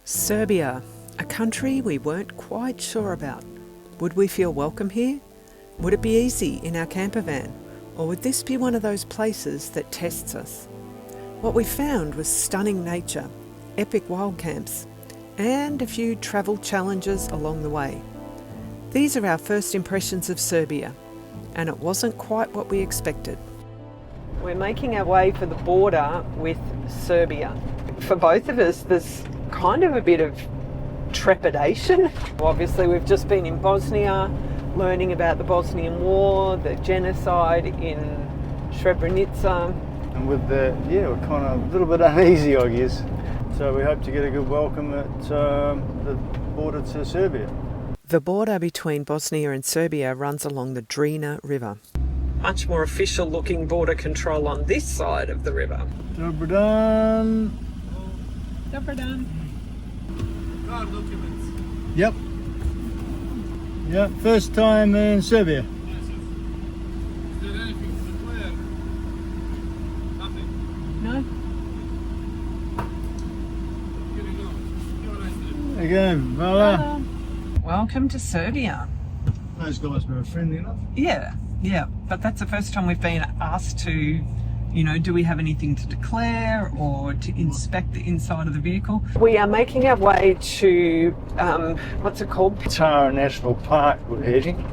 Serbia, a country we weren't quite sure about. Would we feel welcome here? Would it be easy in our camper van? Or would this be one of those places that tests us? What we found was stunning nature, epic wild camps, and a few travel challenges along the way. These are our first impressions of Serbia, and it wasn't quite what we expected. We're making our way for the border with Serbia. For both of us, there's kind of a bit of trepidation. Obviously, we've just been in Bosnia, learning about the Bosnian War, the genocide in Srebrenica. And with we're kind of a little bit uneasy, I guess. So we hope to get a good welcome at the border to Serbia. The border between Bosnia and Serbia runs along the Drina River. Much more official looking border control on this side of the river. Dobar dan. Dobar dan. Car documents. Yep. Yeah, first time in Serbia. Yes, yes. Is there anything to declare? Nothing. No. Here we go. Have a nice day. There you go, voila. Welcome to Serbia. Those guys were friendly enough. Yeah, but that's the first time we've been asked to, do we have anything to declare or to inspect the inside of the vehicle? We are making our way to, what's it called? Tara National Park we're heading.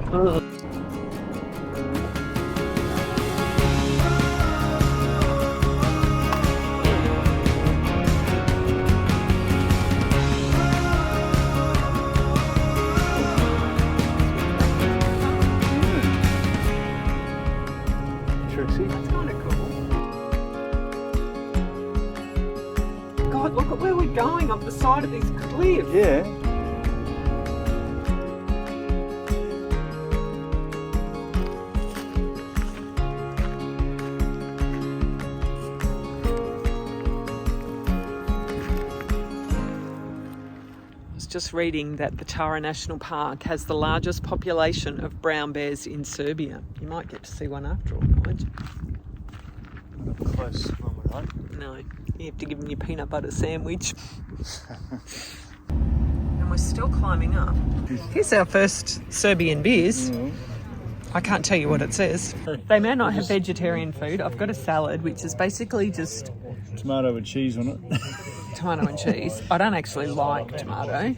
That's kind of cool. God, look at where we're going, up the side of this cliff. Yeah. I was just reading that the Tara National Park has the largest population of brown bears in Serbia. You might get to see one after all, Nigel. Close, one would hope. No, you have to give them your peanut butter sandwich. And we're still climbing up. Here's our first Serbian beers. I can't tell you what it says. They may not have vegetarian food. I've got a salad, which is basically just Tomato with cheese on it. tomato and cheese. I don't actually like tomato,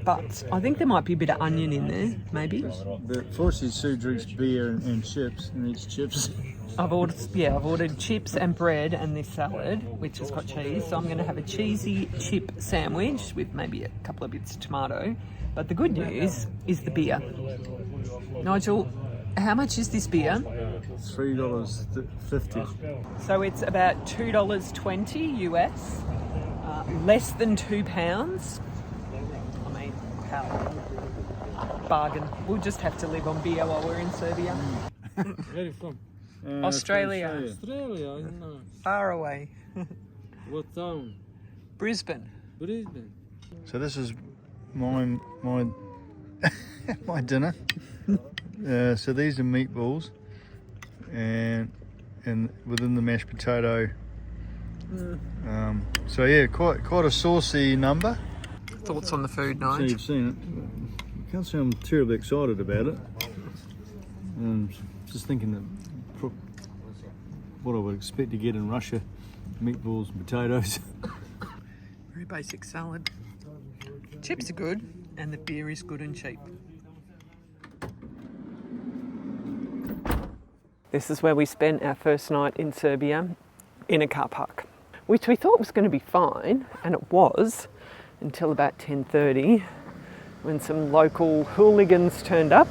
but I think there might be a bit of onion in there, maybe. But fortunately, Sue drinks beer and chips and eats chips. I've ordered chips and bread and this salad, which has got cheese. So I'm going to have a cheesy chip sandwich with maybe a couple of bits of tomato. But the good news is the beer. Nigel, how much is this beer? $3.50. So it's about $2.20 US, less than £2. I mean, how? Bargain. We'll just have to live on beer while we're in Serbia. Where are you from? Australia. Australia, no. Far away. What town? Brisbane. Brisbane. So this is my my dinner. So these are meatballs, and within the mashed potato. So yeah, quite a saucy number. Thoughts on the food, So Nigel? you've seen it. I can't say I'm terribly excited about it. Just thinking that what I would expect to get in Russia, meatballs and potatoes. Very basic salad. Chips are good, and the beer is good and cheap. This is where we spent our first night in Serbia, in a car park, which we thought was going to be fine, and it was, until about 10:30, when some local hooligans turned up,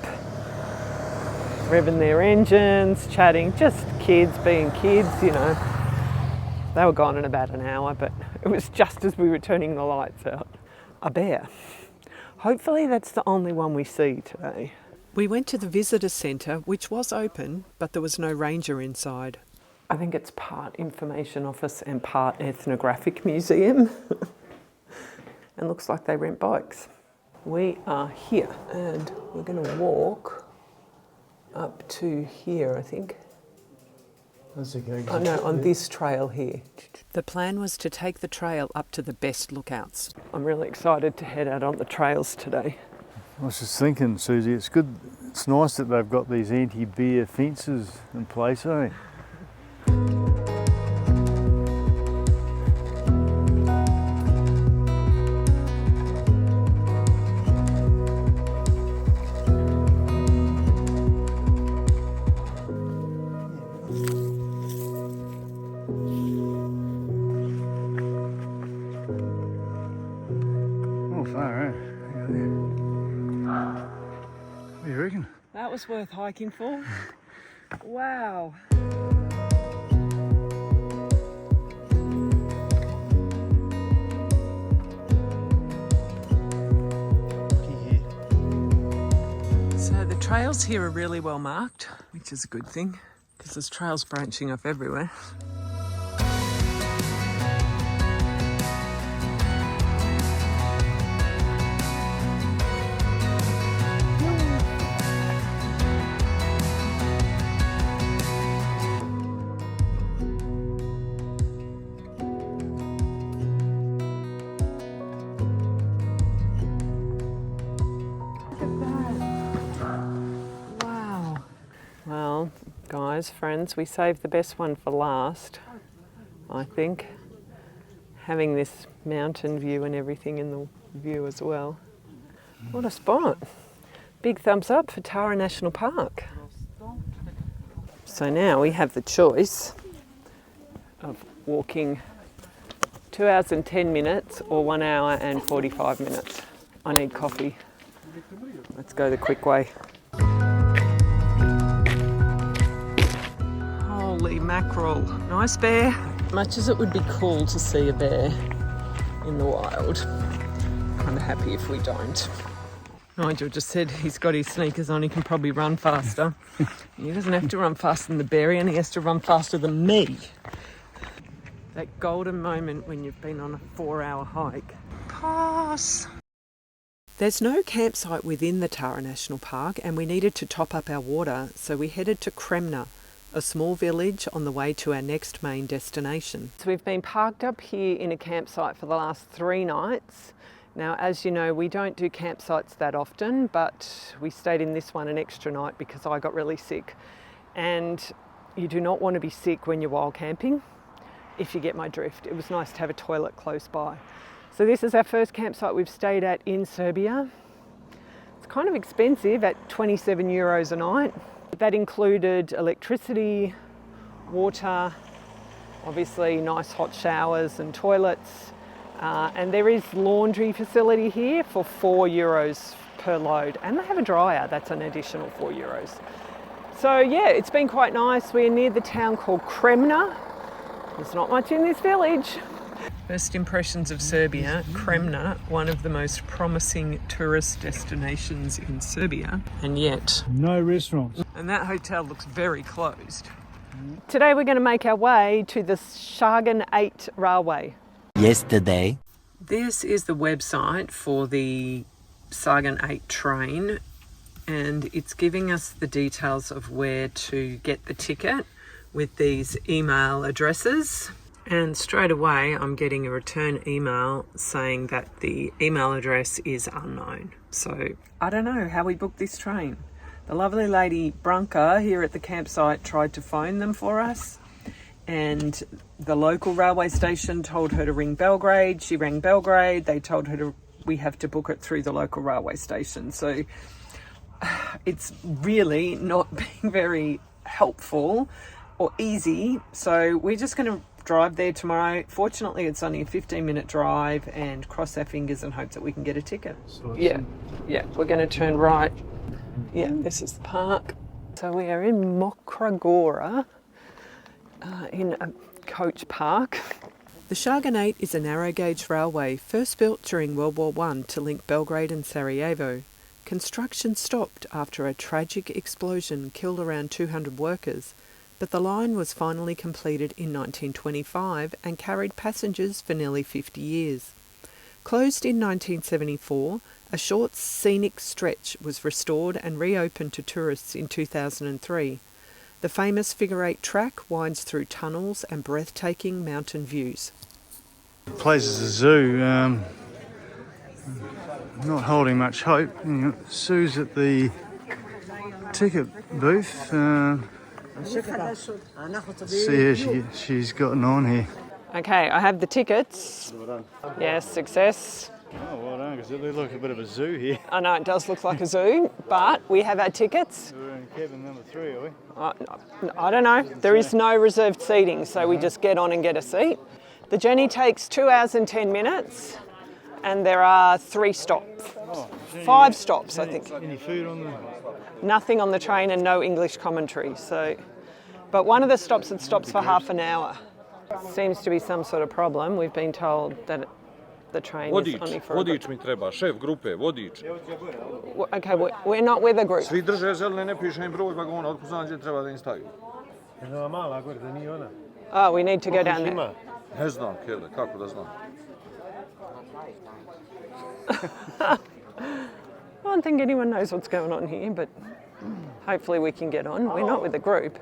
revving their engines, chatting, just kids being kids, They were gone in about an hour, but it was just as we were turning the lights out. A bear. Hopefully that's the only one we see today. We went to the visitor centre, which was open, but there was no ranger inside. I think it's part information office and part ethnographic museum. And looks like they rent bikes. We are here, and we're going to walk up to here, I think. That's okay. Oh no, on this trail here. The plan was to take the trail up to the best lookouts. I'm really excited to head out on the trails today. I was just thinking, Susie, it's good. It's nice that they've got these anti-bear fences in place, eh? Oh, far, eh? Hang on there. What do you reckon? That was worth hiking for. Wow. So the trails here are really well marked, which is a good thing because there's trails branching off everywhere. Wow. Well, guys, friends, we saved the best one for last, I think. Having this mountain view and everything in the view as well. What a spot. Big thumbs up for Tara National Park. So now we have the choice of walking 2 hours and 10 minutes or 1 hour and 45 minutes. I need coffee. Let's go the quick way. Holy mackerel. Nice bear. Much as it would be cool to see a bear in the wild, kind of happy if we don't. Nigel just said he's got his sneakers on, he can probably run faster. He doesn't have to run faster than the bear, and he has to run faster than me. That golden moment when you've been on a 4-hour hike. Pass! There's no campsite within the Tara National Park, and we needed to top up our water, so we headed to Kremna, a small village on the way to our next main destination. So we've been parked up here in a campsite for the last 3 nights. Now, as you know, we don't do campsites that often, but we stayed in this one an extra night because I got really sick. And you do not want to be sick when you're wild camping, if you get my drift. It was nice to have a toilet close by. So this is our first campsite we've stayed at in Serbia. It's kind of expensive at 27 euros a night. That included electricity, water, obviously nice hot showers and toilets. And there is laundry facility here for 4 euros per load. And they have a dryer, that's an additional 4 euros. So yeah, it's been quite nice. We're near the town called Kremna. There's not much in this village. First impressions of Serbia, Kremna, one of the most promising tourist destinations in Serbia, and yet No restaurants. and that hotel looks very closed. Today we're going to make our way to the Sargan 8 railway. Yesterday. This is the website for the Sargan 8 train, and it's giving us the details of where to get the ticket with these email addresses. And straight away I'm getting a return email saying that the email address is unknown. So I don't know how we booked this train. The lovely lady Branka here at the campsite tried to phone them for us, and the local railway station told her to ring Belgrade. She rang Belgrade. They told her we have to book it through the local railway station. So it's really not being very helpful or easy. So we're just going to drive there tomorrow. Fortunately, it's only a 15-minute drive, and cross our fingers and hope that we can get a ticket. Yeah, we're going to turn right. Yeah, this is the park. So we are in Mokra Gora, in a coach park. The Sargan 8 is a narrow gauge railway first built during World War I to link Belgrade and Sarajevo. Construction stopped after a tragic explosion killed around 200 workers, but the line was finally completed in 1925 and carried passengers for nearly 50 years. Closed in 1974, a short scenic stretch was restored and reopened to tourists in 2003. The famous figure-8 track winds through tunnels and breathtaking mountain views. The place is a zoo. Not holding much hope. You know, Sue's at the ticket booth. See how she's gotten on here. Okay, I have the tickets. Well done. Yes, success. Oh, well done, because it looks like a bit of a zoo here. I know it does look like a zoo, but we have our tickets. We're in cabin number 3, are we? I don't know. There is no reserved seating, so we just get on and get a seat. The journey takes 2 hours and 10 minutes, and there are 3 stops. Oh, 5 stops, I think. Any food on the... Nothing on the train and no English commentary. So, but one of the stops, it stops for half an hour. Seems to be some sort of problem. We've been told that the train is only for... Vodič mi treba, šef grupe, vodič. Okay, we're not with a group. Svi drže zelene, ne piše im broj vagona, otkud znam gdje treba da im staviju. Oh, we need to go down there. Ne znam, Kjelde, kako da znam. I don't think anyone knows what's going on here, but hopefully we can get on. We're not with a group.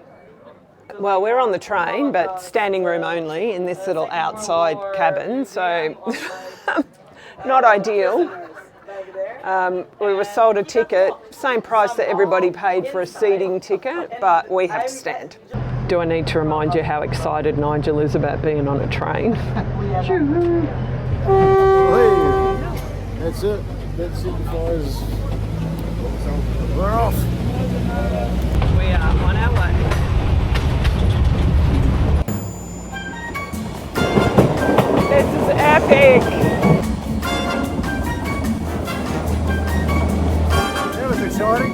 Well, we're on the train, but standing room only in this little outside cabin, so not ideal. We were sold a ticket, same price that everybody paid for a seating ticket, but we have to stand. Do I need to remind you how excited Nigel is about being on a train? That's it. That signifies we're off. We are on our way. This is epic. That was exciting.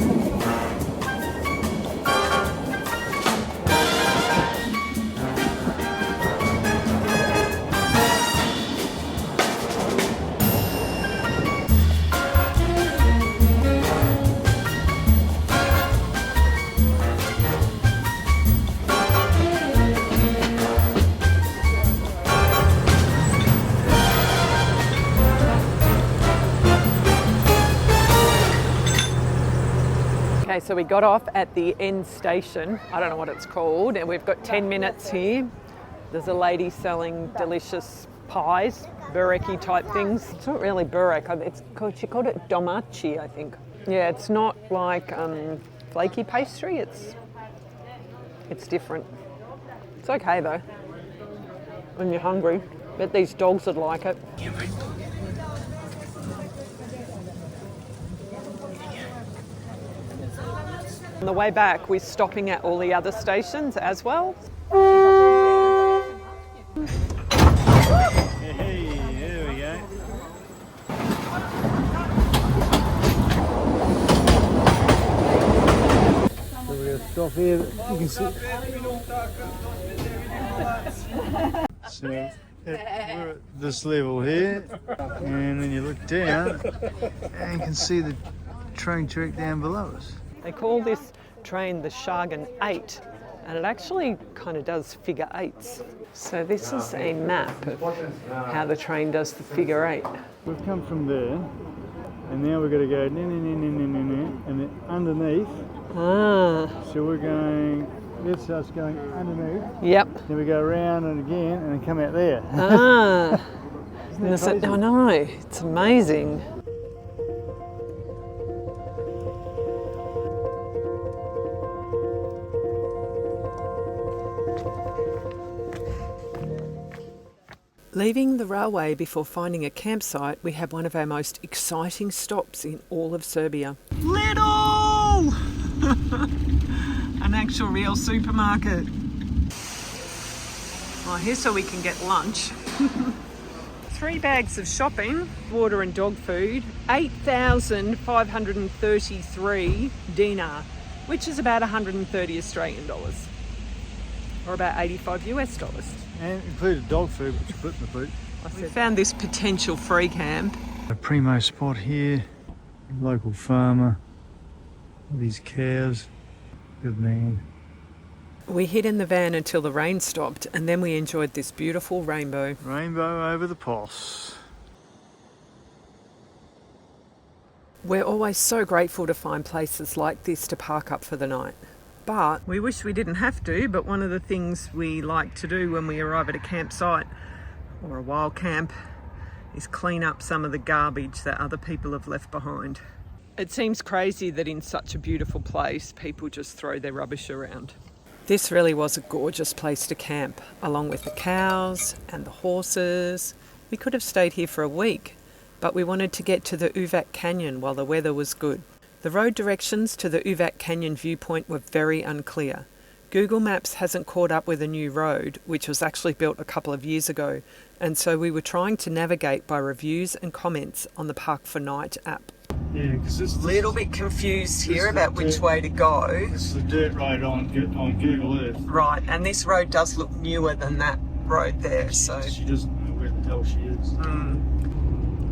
Okay, so we got off at the end station. I don't know what it's called, and we've got 10 minutes here. There's a lady selling delicious pies, bureki type things. It's not really burek. She called it domachi, I think. Yeah, it's not like flaky pastry. It's different. It's okay though. When you're hungry, bet these dogs would like it. On the way back, we're stopping at all the other stations as well. Hey, there we go. So we're going to stop here. You can see. So we're at this level here, and then you look down, and you can see the train track down below us. They call this train the Sargan 8, and it actually kind of does figure 8s. So this is a map of how the train does the figure 8. We've come from there, and now we've got to go and then underneath. Ah. So we're going, that's us going underneath. Yep. Then we go around and again, and then come out there. Ah. I know, it's amazing. Leaving the railway before finding a campsite, we have one of our most exciting stops in all of Serbia. Little! An actual real supermarket. Well, here's so we can get lunch. 3 bags of shopping, water and dog food, 8,533 dinar, which is about 130 Australian dollars, or about 85 US dollars. And included dog food, which you put in the boot. We found this potential free camp. A primo spot here, local farmer, these cows, good man. We hid in the van until the rain stopped, and then we enjoyed this beautiful rainbow. Rainbow over the Pos. We're always so grateful to find places like this to park up for the night. But we wish we didn't have to, but one of the things we like to do when we arrive at a campsite or a wild camp is clean up some of the garbage that other people have left behind. It seems crazy that in such a beautiful place, people just throw their rubbish around. This really was a gorgeous place to camp, along with the cows and the horses. We could have stayed here for a week, but we wanted to get to the Uvac Canyon while the weather was good. The road directions to the Uvac Canyon viewpoint were very unclear. Google Maps hasn't caught up with a new road, which was actually built a couple of years ago, and so we were trying to navigate by reviews and comments on the Park for Night app. Yeah, because it's A little bit confused here about which way to go. This is the dirt road on Google Earth. Right, and this road does look newer than that road there, so... She doesn't know where the hell she is.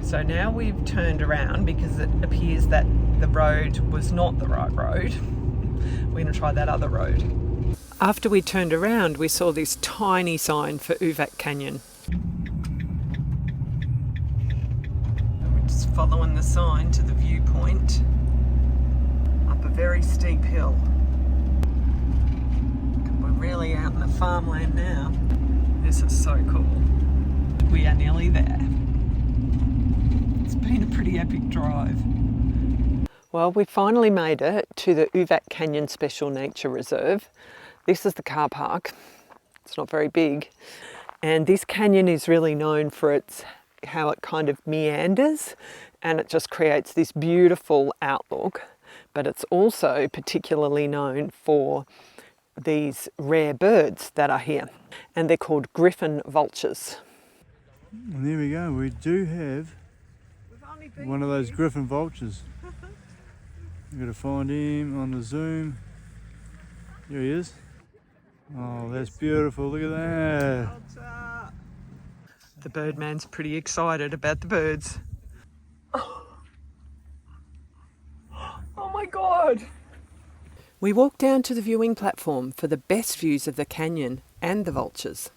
So now we've turned around because it appears that the road was not the right road. We're going to try that other road. After we turned around, we saw this tiny sign for Uvac Canyon. We're just following the sign to the viewpoint up a very steep hill. We're really out in the farmland now. This is so cool. We are nearly there. It's been a pretty epic drive. Well, we finally made it to the Uvac Canyon Special Nature Reserve. This is the car park. It's not very big. And this canyon is really known for how it kind of meanders and it just creates this beautiful outlook. But it's also particularly known for these rare birds that are here. And they're called griffon vultures. And there we go. We do have one of those griffon vultures. We've got to find him on the zoom. Here he is. Oh, that's beautiful. Look at that. The birdman's pretty excited about the birds. Oh my God. We walked down to the viewing platform for the best views of the canyon and the vultures.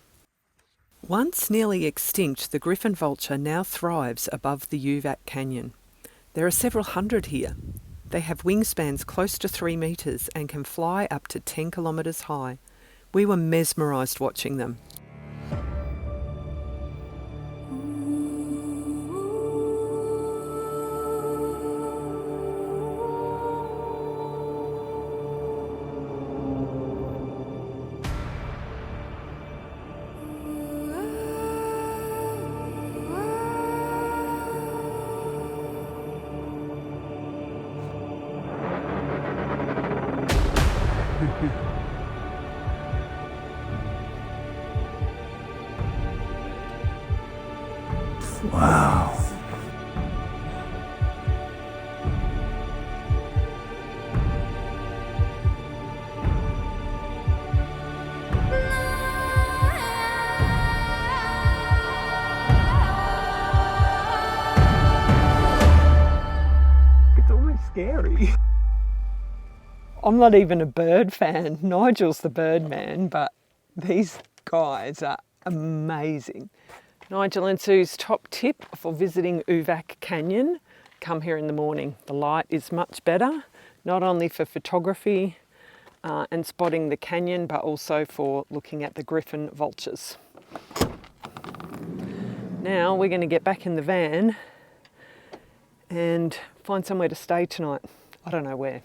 Once nearly extinct, the griffon vulture now thrives above the Uvac Canyon. There are several hundred here. They have wingspans close to 3 metres and can fly up to 10 kilometres high. We were mesmerised watching them. Wow. It's almost scary. I'm not even a bird fan. Nigel's the bird man, but these guys are amazing. Nigel and Sue's top tip for visiting Uvac Canyon: come here in the morning. The light is much better, not only for photography and spotting the canyon, but also for looking at the griffon vultures. Now we're going to get back in the van and find somewhere to stay tonight. I don't know where.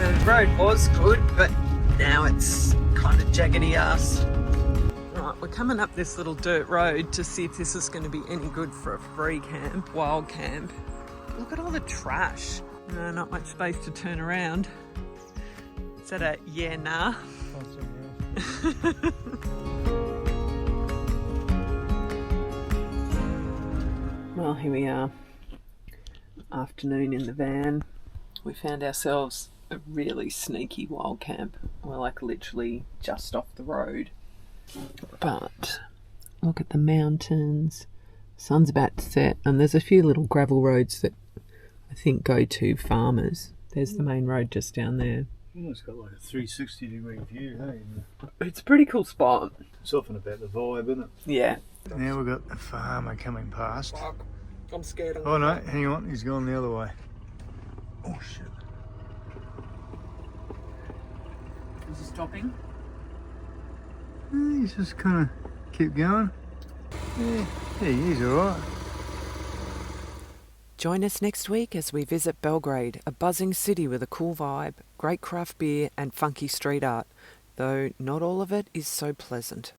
The road was good, but now it's kind of jaggedy ass. Right, we're coming up this little dirt road to see if this is going to be any good for a free camp, wild camp. Look at all the trash. Not much space to turn around. Is that a yeah, nah? Well, here we are. Afternoon in the van. We found ourselves a really sneaky wild camp. We're like literally just off the road. But look at the mountains. Sun's about to set, and there's a few little gravel roads that I think go to farmers. There's the main road just down there. Almost got like a 360-degree view, hey? It's a pretty cool spot. It's often about the vibe, isn't it? Yeah. Now we've got the farmer coming past. Fuck. I'm scared of Oh no, hang on, he's gone the other way. Oh shit. Is he stopping? He's just kind of keep going. Yeah, he's alright. Join us next week as we visit Belgrade, a buzzing city with a cool vibe, great craft beer and funky street art, though not all of it is so pleasant.